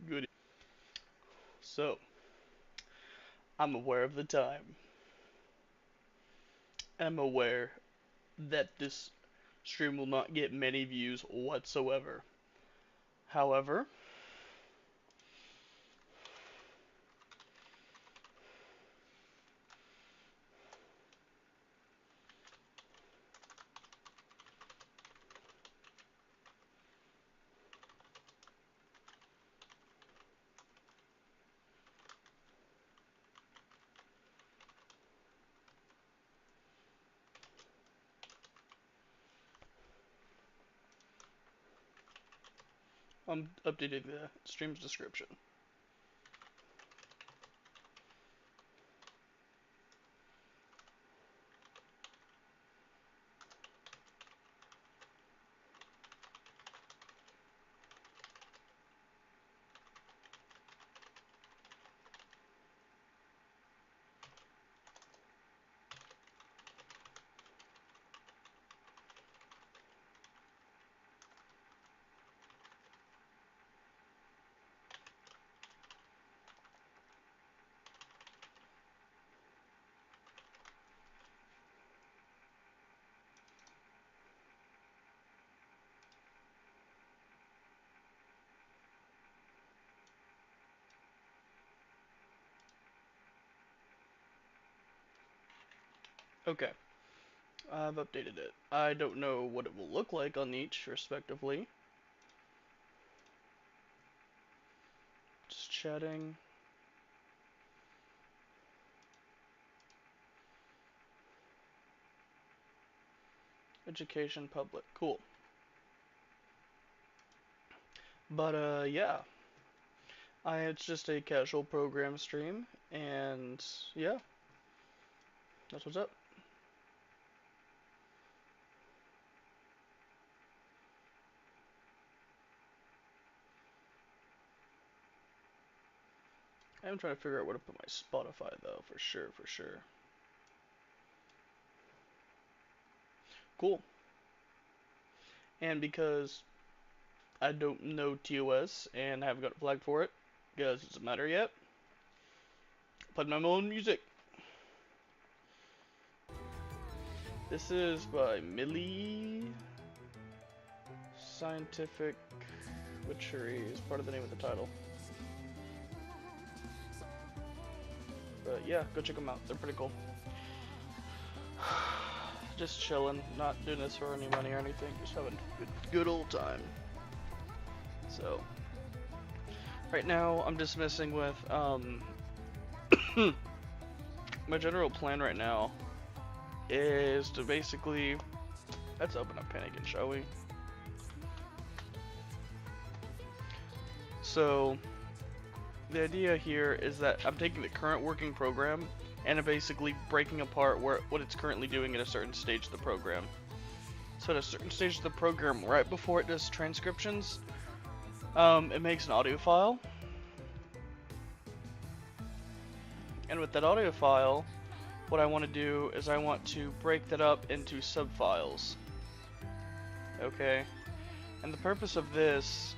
Good. So, I'm aware of the time. I'm aware that this stream will not get many views whatsoever. However, I'm updating the stream's description. Okay, I've updated it. I don't know what it will look like on each, respectively. Just chatting. Education, public. Cool. But, yeah. It's just a casual program stream, and yeah, that's what's up. I'm trying to figure out where to put my Spotify, though, for sure, for sure. Cool. And because I don't know TOS and I haven't got flagged for it, because it doesn't matter yet, put my own music. This is by Millie. Scientific Witchery is part of the name of the title. But yeah, go check them out. They're pretty cool. Just chilling, not doing this for any money or anything, just having a good old time. So, right now I'm just messing with, my general plan right now is to basically, let's open up Panic, shall we? So, the idea here is that I'm taking the current working program and I'm basically breaking apart what it's currently doing at a certain stage of the program. So at a certain stage of the program, right before it does transcriptions, it makes an audio file. And with that audio file, what I want to do is I want to break that up into subfiles. Okay? And the purpose of this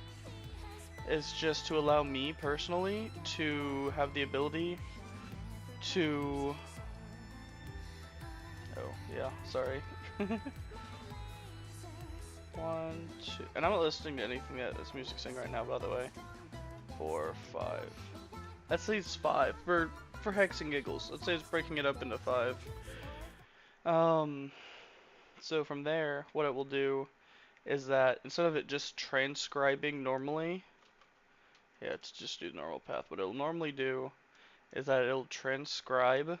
is just to allow me personally to have the ability to... Oh, yeah, sorry. 1, 2, and I'm not listening to anything that this music's saying right now, by the way. 4, 5. Let's say it's 5 for hex and giggles. Let's say it's breaking it up into 5. So from there, what it will do is that instead of it just transcribing normally, yeah, it's just do the normal path. What it'll normally do is that it'll transcribe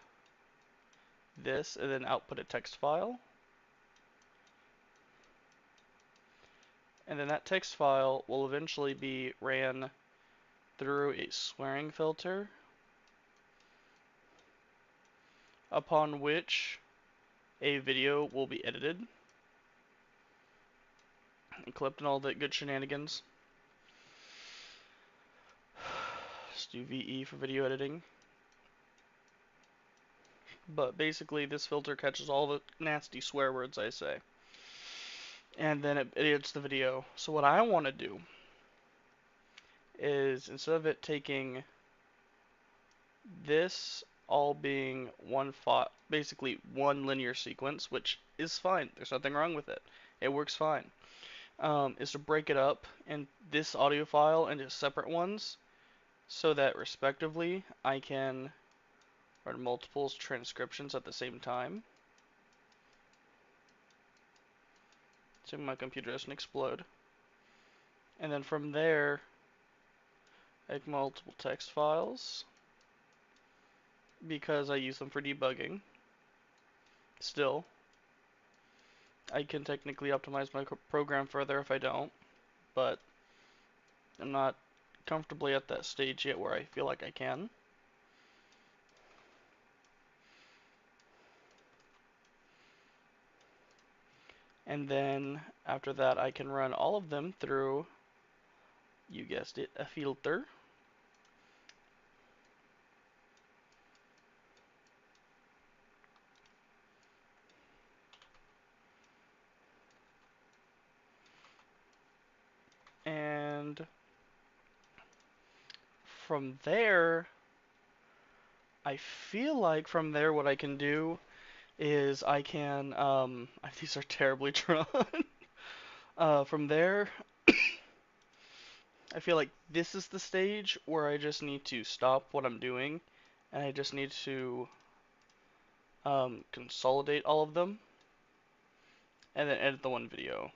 this and then output a text file. And then that text file will eventually be ran through a swearing filter, upon which a video will be edited and clipped and all that good shenanigans. Just do VE for video editing. But basically this filter catches all the nasty swear words I say. And then it edits the video. So what I want to do is instead of it taking this all being basically one linear sequence, which is fine. There's nothing wrong with it. It works fine. Is to break it up in this audio file into separate ones so that respectively I can run multiple transcriptions at the same time. So my computer doesn't explode. And then from there, I make multiple text files because I use them for debugging. Still, I can technically optimize my program further if I don't, but I'm not comfortably at that stage yet where I feel like I can. And then after that, I can run all of them through, you guessed it, a filter. And from there, I feel like from there what I can do is I can, these are terribly drawn. From there, I feel like this is the stage where I just need to stop what I'm doing, and I just need to consolidate all of them, and then edit the one video.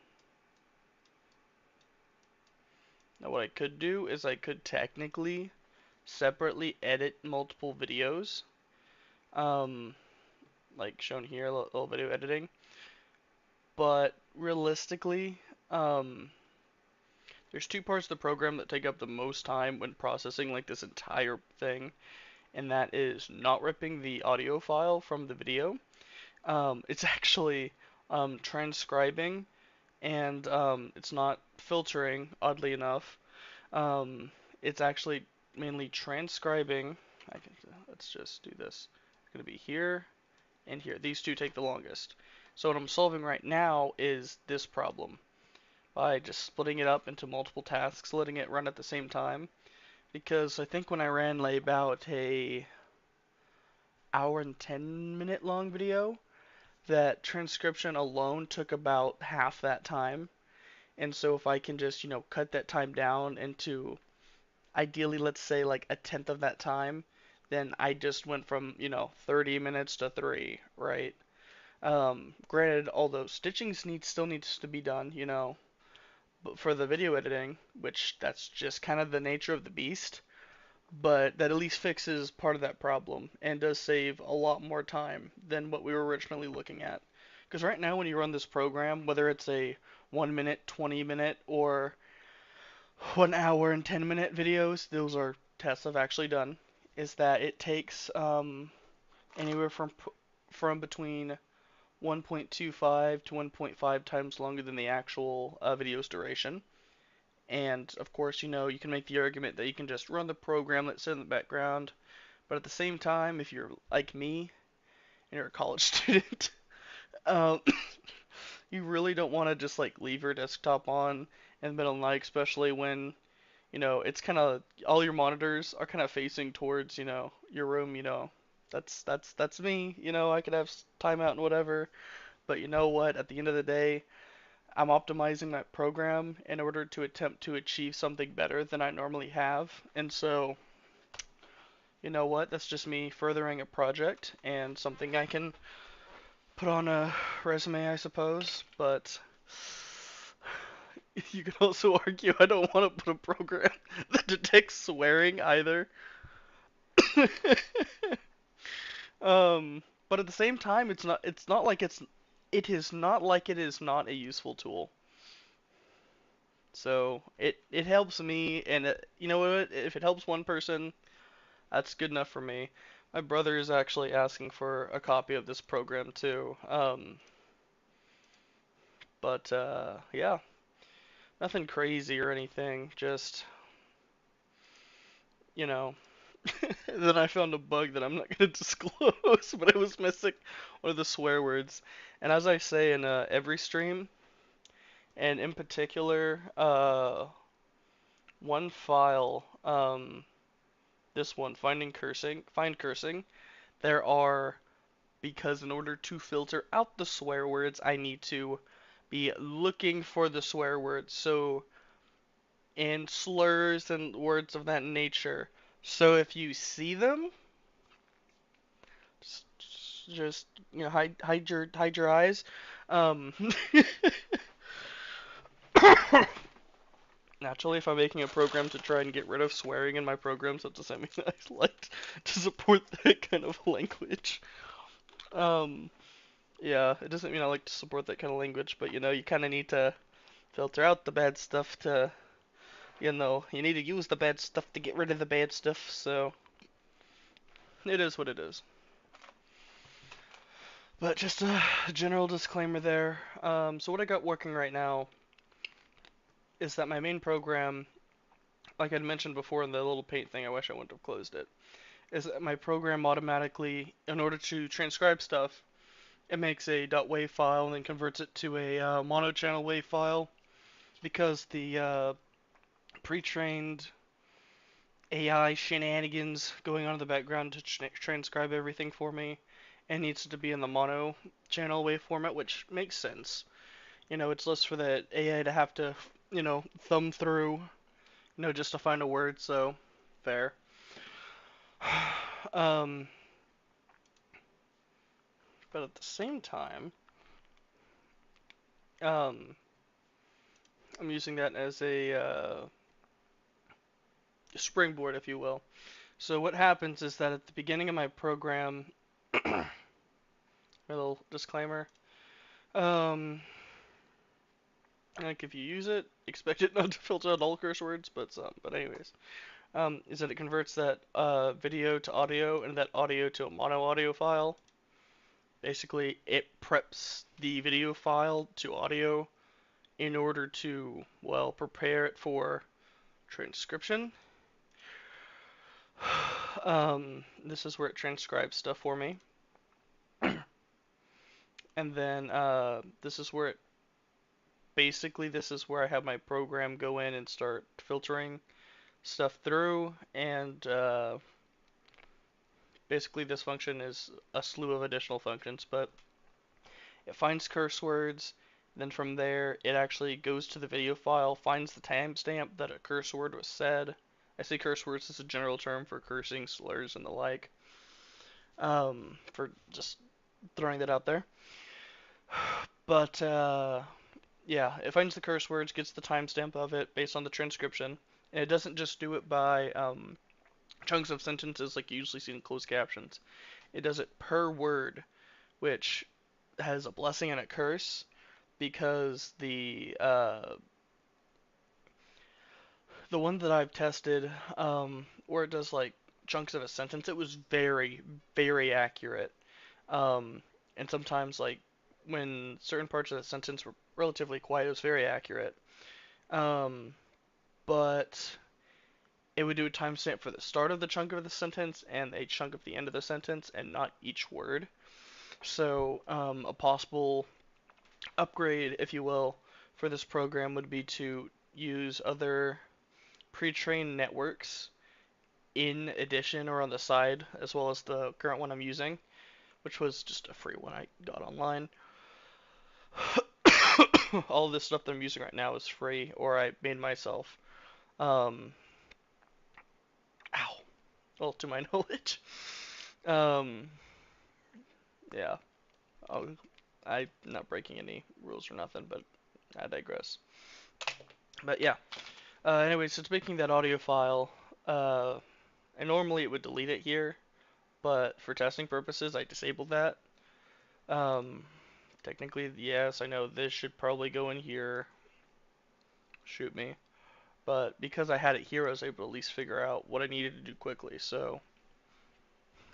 Now what I could do is I could technically separately edit multiple videos, um, like shown here, a little video editing, but realistically, there's two parts of the program that take up the most time when processing like this entire thing, and that is not ripping the audio file from the video. It's actually transcribing, and it's not filtering, oddly enough. Um, it's actually mainly transcribing. Let's just do this. It's going to be here and here. These two take the longest. So what I'm solving right now is this problem by just splitting it up into multiple tasks, letting it run at the same time. Because I think when I ran like about a hour and 10-minute long video, that transcription alone took about half that time. And so if I can just, cut that time down into ideally, let's say like a tenth of that time, then I just went from, 30 minutes to 3, right? Granted, although stitching still needs to be done, but for the video editing, which that's just kind of the nature of the beast, but that at least fixes part of that problem and does save a lot more time than what we were originally looking at. Because right now, when you run this program, whether it's a 1 minute, 20-minute, or 1 hour and 10-minute videos, those are tests I've actually done, is that it takes anywhere from between 1.25 to 1.5 times longer than the actual video's duration. And of course, you can make the argument that you can just run the program, let's sit in the background. But at the same time, if you're like me and you're a college student, um, you really don't want to just like leave your desktop on in the middle of the night, especially when it's kind of all your monitors are kind of facing towards your room. That's me. I could have timeout and whatever. But you know what? At the end of the day, I'm optimizing that program in order to attempt to achieve something better than I normally have. And so, you know what? That's just me furthering a project and something I can put on a resume, I suppose. But you could also argue I don't want to put a program that detects swearing either. But at the same time, it is not like it is not a useful tool. So it helps me, and you know what? If it helps one person, that's good enough for me. My brother is actually asking for a copy of this program too. But yeah, nothing crazy or anything. Just you know. Then I found a bug that I'm not gonna disclose, but it was missing one of the swear words. And as I say in every stream, and in particular, one file, this one, find cursing, there are, because in order to filter out the swear words, I need to be looking for the swear words. So, and slurs and words of that nature. So if you see them, just hide your eyes. Um, Naturally, if I'm making a program to try and get rid of swearing in my programs, that doesn't mean I like to support that kind of language. Um, yeah, it doesn't mean I like to support that kind of language, but you kind of need to filter out the bad stuff to, you need to use the bad stuff to get rid of the bad stuff, so it is what it is. But just a general disclaimer there. So what I got working right now is that my main program, like I'd mentioned before in the little paint thing, I wish I wouldn't have closed it, is that my program automatically, in order to transcribe stuff, it makes a .wav file and then converts it to a mono-channel WAV file because the pre-trained AI shenanigans going on in the background to transcribe everything for me and needs to be in the mono channel WAV format, which makes sense. It's less for the AI to have to, thumb through, just to find a word, so fair. um, but at the same time, um, I'm using that as a springboard, if you will. So what happens is that at the beginning of my program, a little disclaimer, like if you use it, expect it not to filter out all curse words, but some. But anyways, is that it converts that video to audio and that audio to a mono audio file. Basically, it preps the video file to audio in order to, well, prepare it for transcription. This is where it transcribes stuff for me. And then this is where I have my program go in and start filtering stuff through, and basically this function is a slew of additional functions, but it finds curse words, then from there it actually goes to the video file, finds the timestamp that a curse word was said. I say curse words as a general term for cursing, slurs, and the like. For just throwing that out there. But yeah, it finds the curse words, gets the timestamp of it based on the transcription, and it doesn't just do it by chunks of sentences like you usually see in closed captions. It does it per word, which has a blessing and a curse because the one that I've tested, where it does like chunks of a sentence, it was very, very accurate. Um, and sometimes like when certain parts of the sentence were relatively quiet, it was very accurate. Um, but it would do a timestamp for the start of the chunk of the sentence and a chunk of the end of the sentence, and not each word. So a possible upgrade, if you will, for this program would be to use other pre-trained networks in addition or on the side, as well as the current one I'm using, which was just a free one I got online. All of this stuff that I'm using right now is free, or I made myself. Um, Ow. Well, to my knowledge. Um, yeah. I'm not breaking any rules or nothing, but I digress. But yeah. Anyway, so it's making that audio file. And normally it would delete it here, but for testing purposes, I disabled that. Um, Technically, yes, I know this should probably go in here. Shoot me. But because I had it here, I was able to at least figure out what I needed to do quickly, so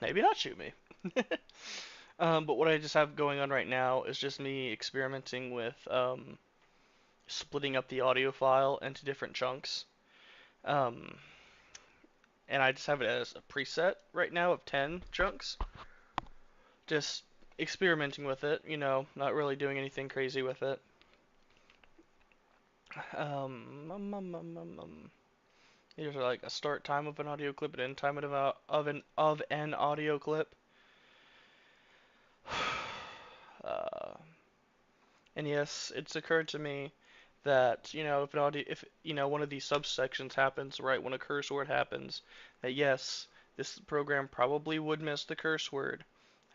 maybe not shoot me. But what I just have going on right now is just me experimenting with splitting up the audio file into different chunks. Um, and I just have it as a preset right now of 10 chunks. Just experimenting with it, not really doing anything crazy with it. Um, um, um, um, um, um. Here's like a start time of an audio clip, an end time of an audio clip. Uh, and yes, it's occurred to me that if one of these subsections happens right when a curse word happens, that yes, this program probably would miss the curse word.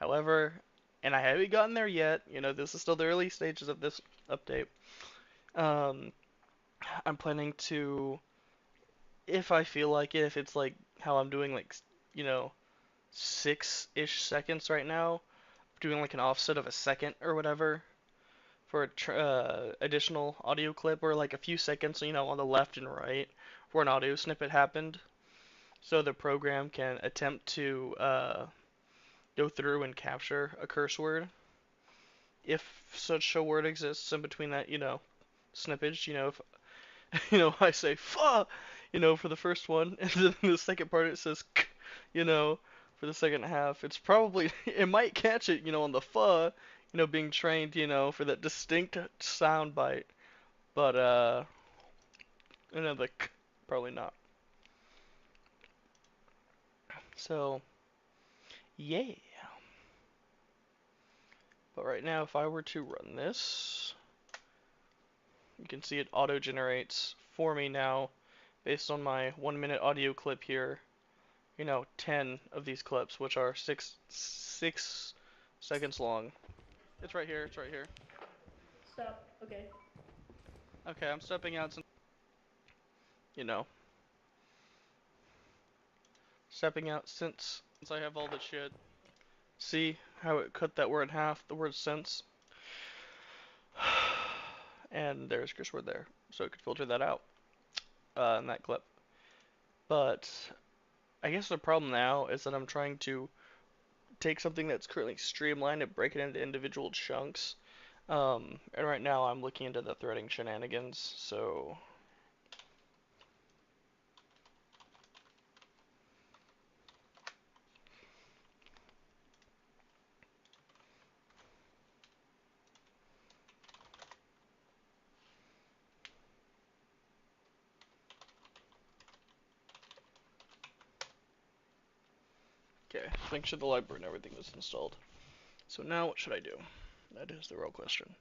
However, and I haven't gotten there yet. This is still the early stages of this update. Um, I'm planning to, if I feel like it, if it's like how I'm doing, like, you know, 6-ish seconds right now, doing like an offset of a second or whatever for additional audio clip, or like a few seconds, on the left and right where an audio snippet happened, so the program can attempt to go through and capture a curse word if such a word exists in between that, snippage. If I say "fuh," for the first one, and then the second part it says "k," for the second half, it's probably it might catch it, on the "fuh," being trained, for that distinct sound bite, but the "k," probably not. So yeah, but right now, if I were to run this, you can see it auto generates for me now based on my 1 minute audio clip here. 10 of these clips, which are six seconds long. It's right here. It's right here. Stop. Okay. Okay, I'm stepping out you know, stepping out since I have all the shit. See how it cut that word in half, the word since? And there's curse word there, so it could filter that out in that clip. But I guess the problem now is that I'm trying to take something that's currently streamlined and break it into individual chunks. And right now I'm looking into the threading shenanigans, so okay, make sure the library and everything was installed. So now what should I do? That is the real question.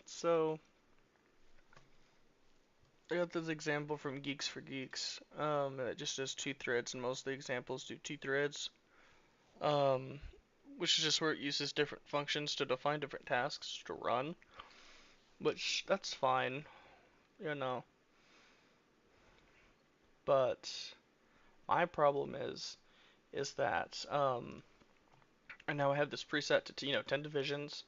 So I got this example from Geeks for Geeks. And it just does 2 threads, and most of the examples do 2 threads. Which is just where it uses different functions to define different tasks to run. Which that's fine, you know. But my problem is that I now have this preset to 10 divisions.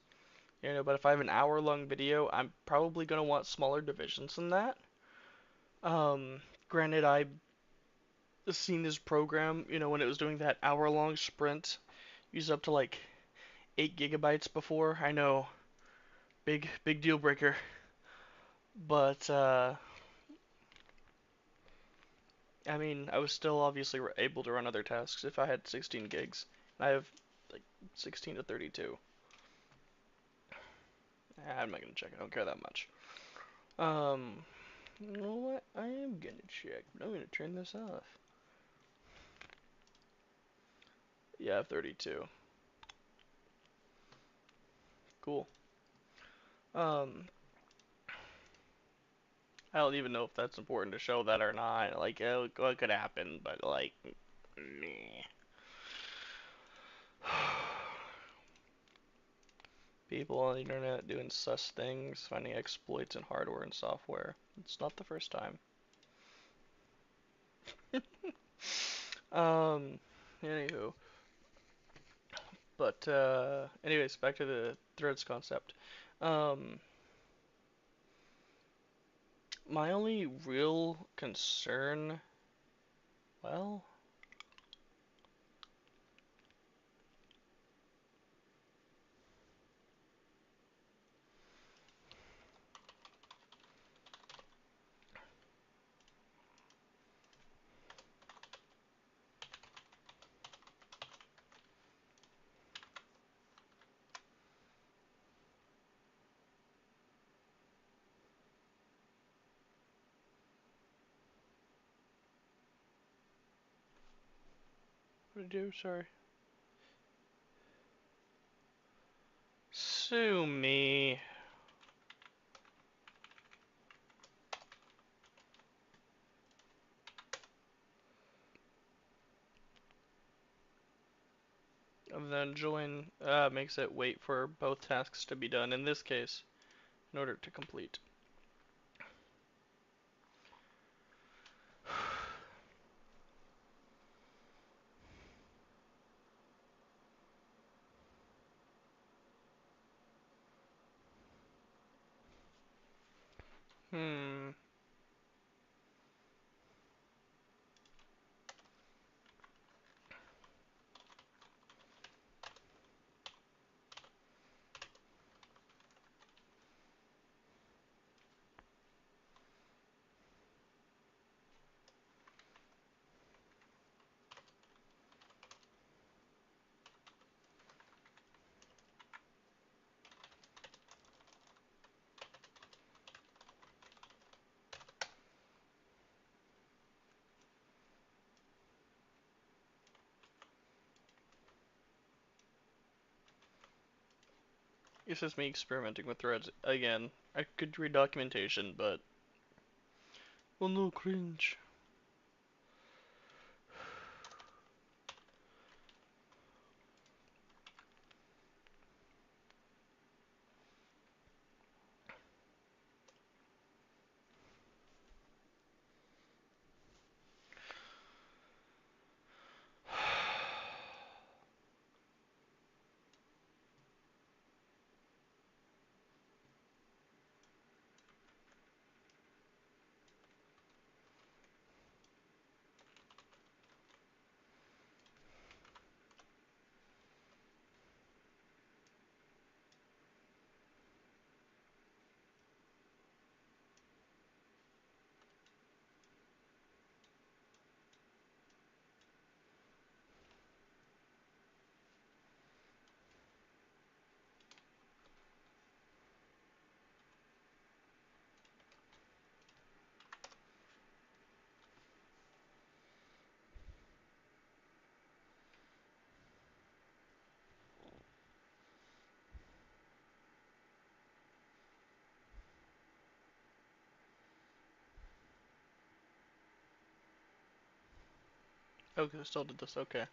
But if I have an hour-long video, I'm probably gonna want smaller divisions than that. Granted, I seen this program, when it was doing that hour-long sprint, use up to like 8 gigabytes before. I know, big deal breaker. But I mean, I was still obviously able to run other tasks if I had 16 gigs. I have like 16 to 32. I'm not gonna check. I don't care that much. You know what? I am gonna check. I'm gonna turn this off. Yeah, I have 32. Cool. Um, I don't even know if that's important to show that or not. Like, what could happen, but like, meh. People on the internet doing sus things, finding exploits in hardware and software. It's not the first time. Um, Anywho. But, anyways, back to the threads concept. Um, my only real concern, well, What did I do? Sorry. Sue me. And then join makes it wait for both tasks to be done, in this case, in order to complete. Hmm. This is me experimenting with threads again. I could read documentation, but oh no, cringe. Okay, I still did this. Okay.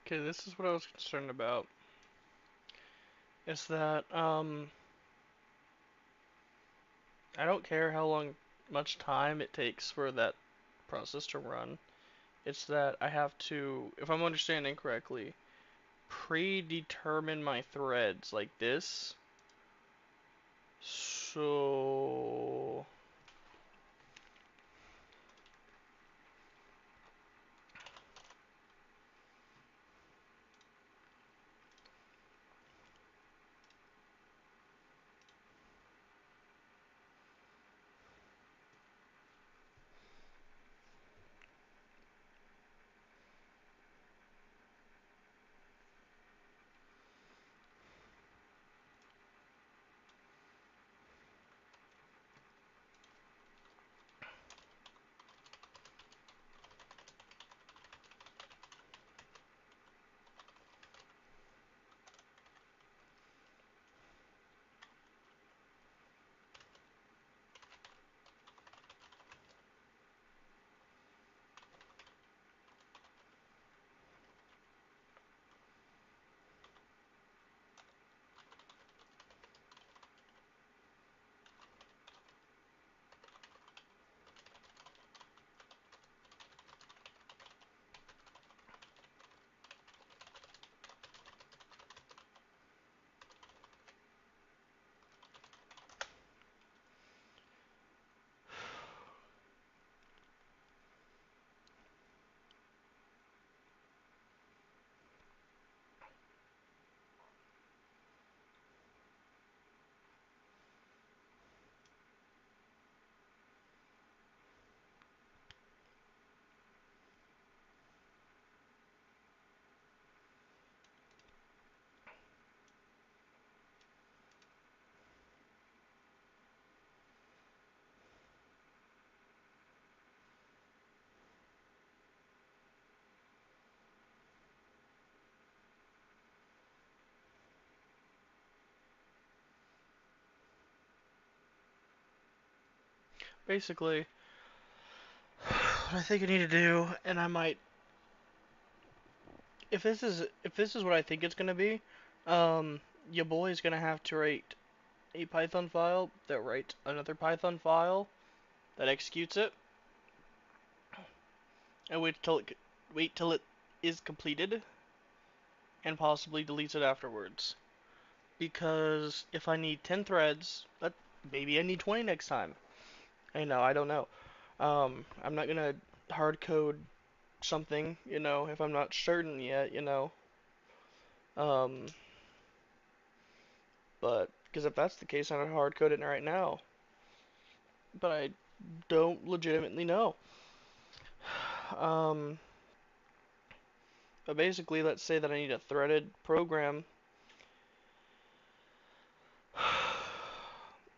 Okay, this is what I was concerned about. Is that I don't care how much time it takes for that process to run. It's that I have to, if I'm understanding correctly, predetermine my threads like this. So basically, what I think I need to do, and I might, if this is what I think it's gonna be, your boy is gonna have to write a Python file that writes another Python file that executes it, and wait till it is completed, and possibly deletes it afterwards. Because if I need 10 threads, maybe I need 20 next time. I don't know. I'm not gonna hard code something, if I'm not certain yet. Um, but because if that's the case, I'm gonna hard code it right now. But I don't legitimately know. Um, but basically, let's say that I need a threaded program,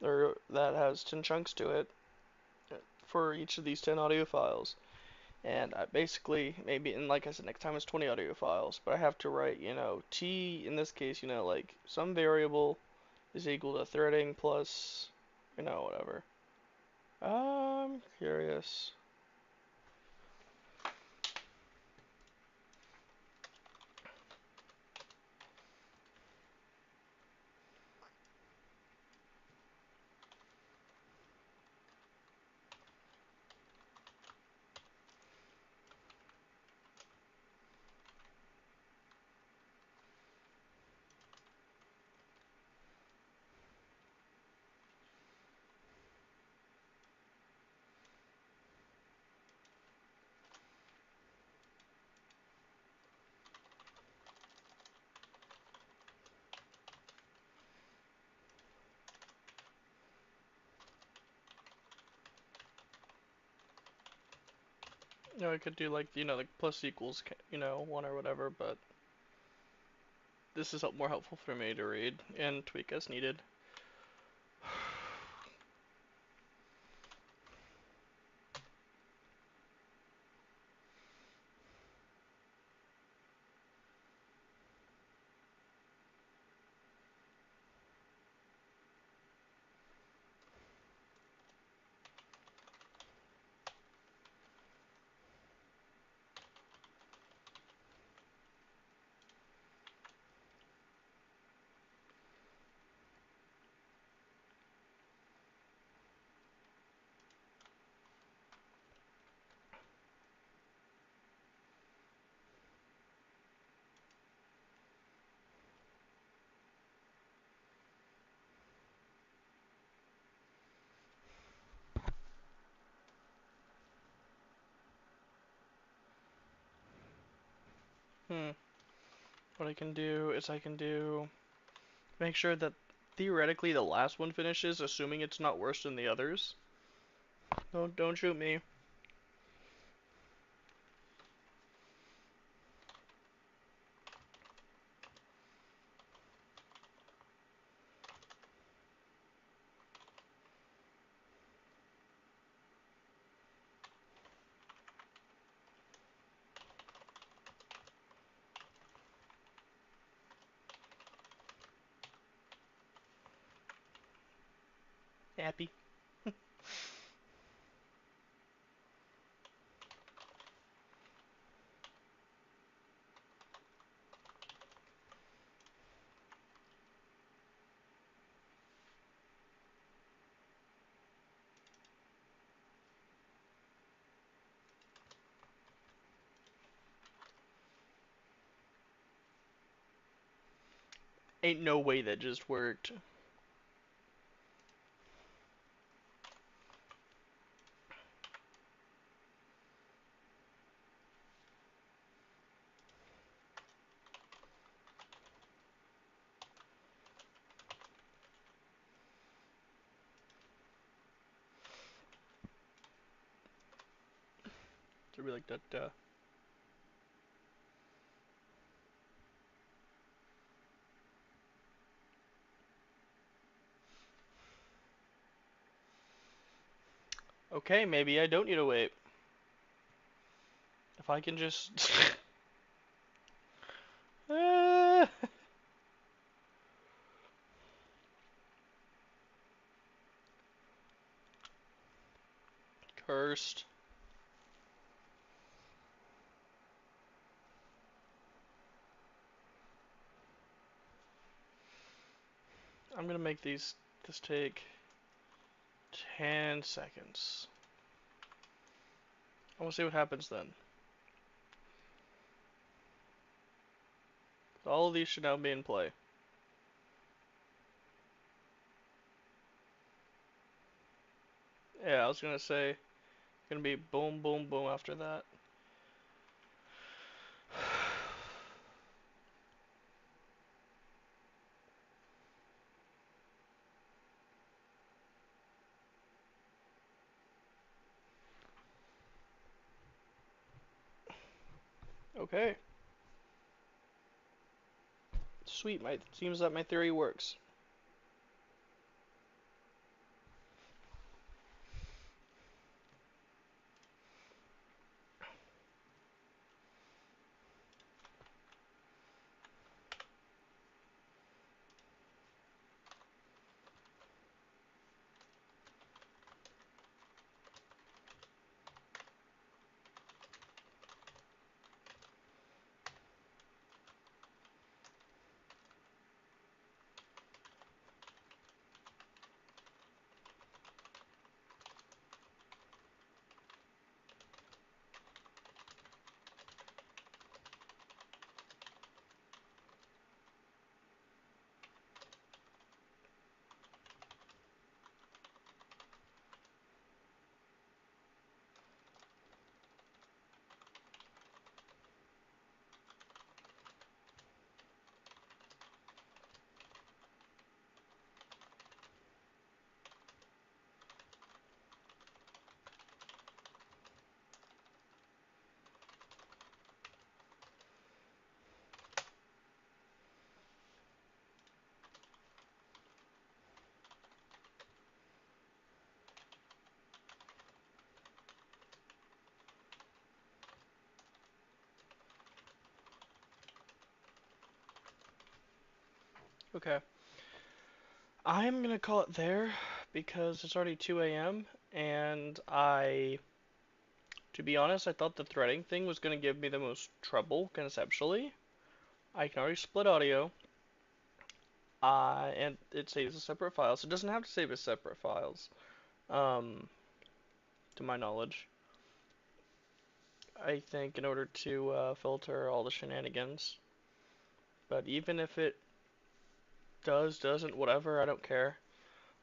or that has 10 chunks to it for each of these 10 audio files. And I basically, maybe, and like I said, next time it's 20 audio files, but I have to write, t, in this case, like some variable is equal to threading plus, whatever. I'm curious. I could do like, like plus equals, 1 or whatever, but this is more helpful for me to read and tweak as needed. Hmm. What I can do is make sure that theoretically the last one finishes, assuming it's not worse than the others. Don't shoot me. Happy. Ain't no way that just worked. To be like that, okay, maybe I don't need to wait. If I can just... first. I'm gonna make this take 10 seconds. I want to see what happens then. All of these should now be in play. Yeah, I was gonna say, gonna be boom, boom, boom after that. Okay. Sweet, seems that my theory works. Okay. I'm gonna call it there because it's already 2 a.m. and to be honest, I thought the threading thing was gonna give me the most trouble conceptually. I can already split audio, and it saves as separate files. It doesn't have to save as separate files, um, to my knowledge. I think in order to filter all the shenanigans. But even if it doesn't, whatever, I don't care.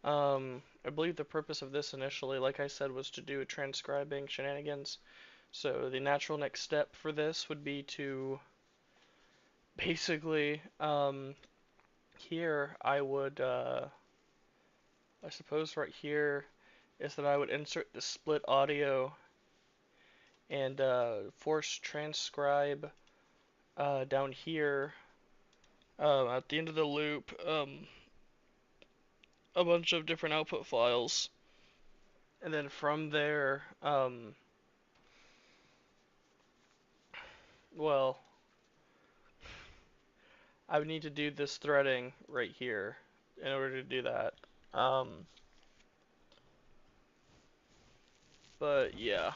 I believe the purpose of this initially, like I said, was to do transcribing shenanigans. So the natural next step for this would be to basically, here I would, I suppose right here is that I would insert the split audio and force transcribe down here at the end of the loop a bunch of different output files. And then from there, well, I would need to do this threading right here in order to do that. But yeah,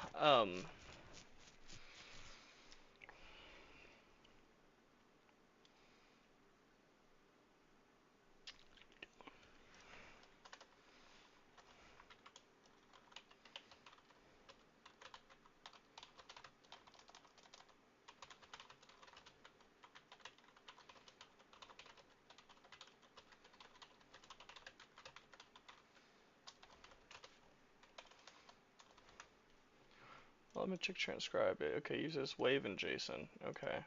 let me check transcribe it. Okay, uses wave and JSON. Okay.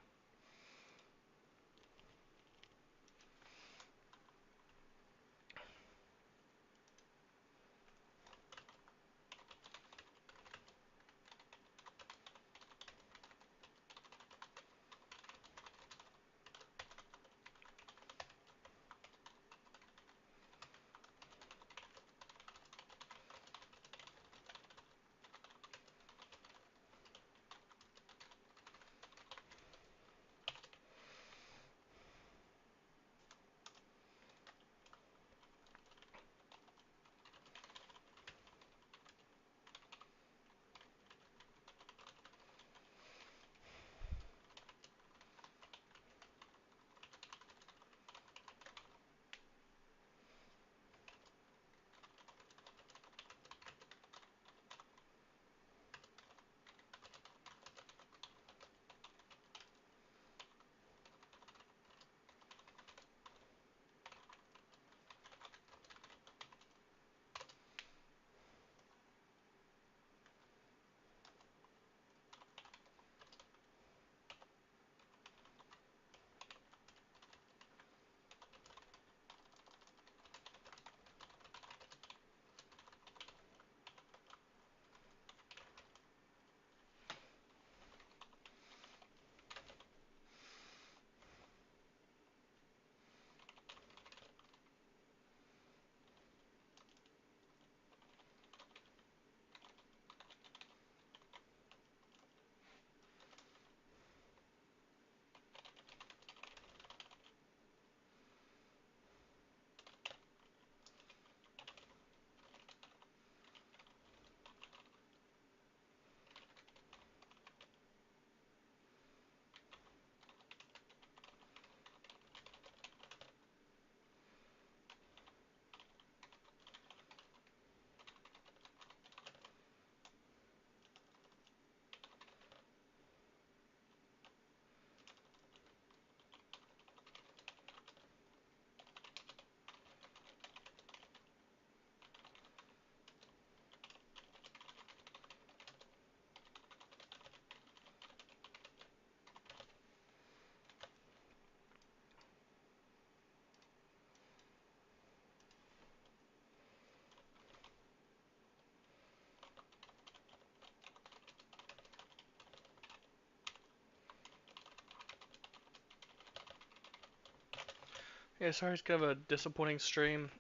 Yeah, sorry, it's kind of a disappointing stream.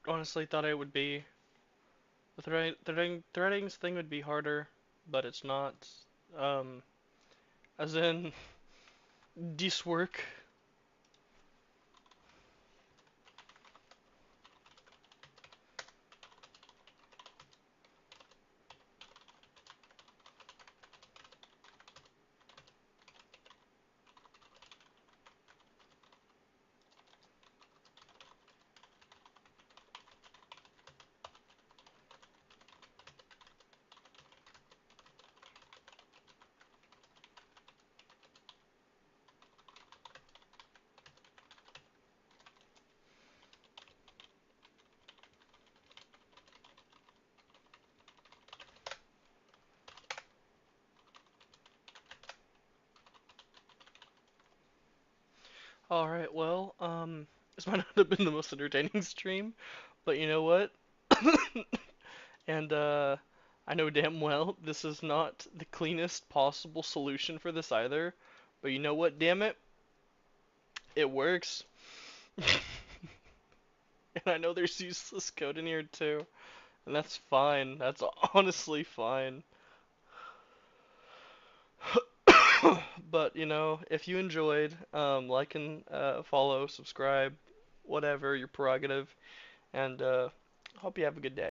Honestly thought it would be. The threadings thing would be harder, but it's not. Um, as in, this work. Alright, well, this might not have been the most entertaining stream, but you know what? And, I know damn well this is not the cleanest possible solution for this either, but you know what, damn it? It works. And I know there's useless code in here too, and that's fine. That's honestly fine. But, you know, if you enjoyed, like and follow, subscribe, whatever, your prerogative, and hope you have a good day.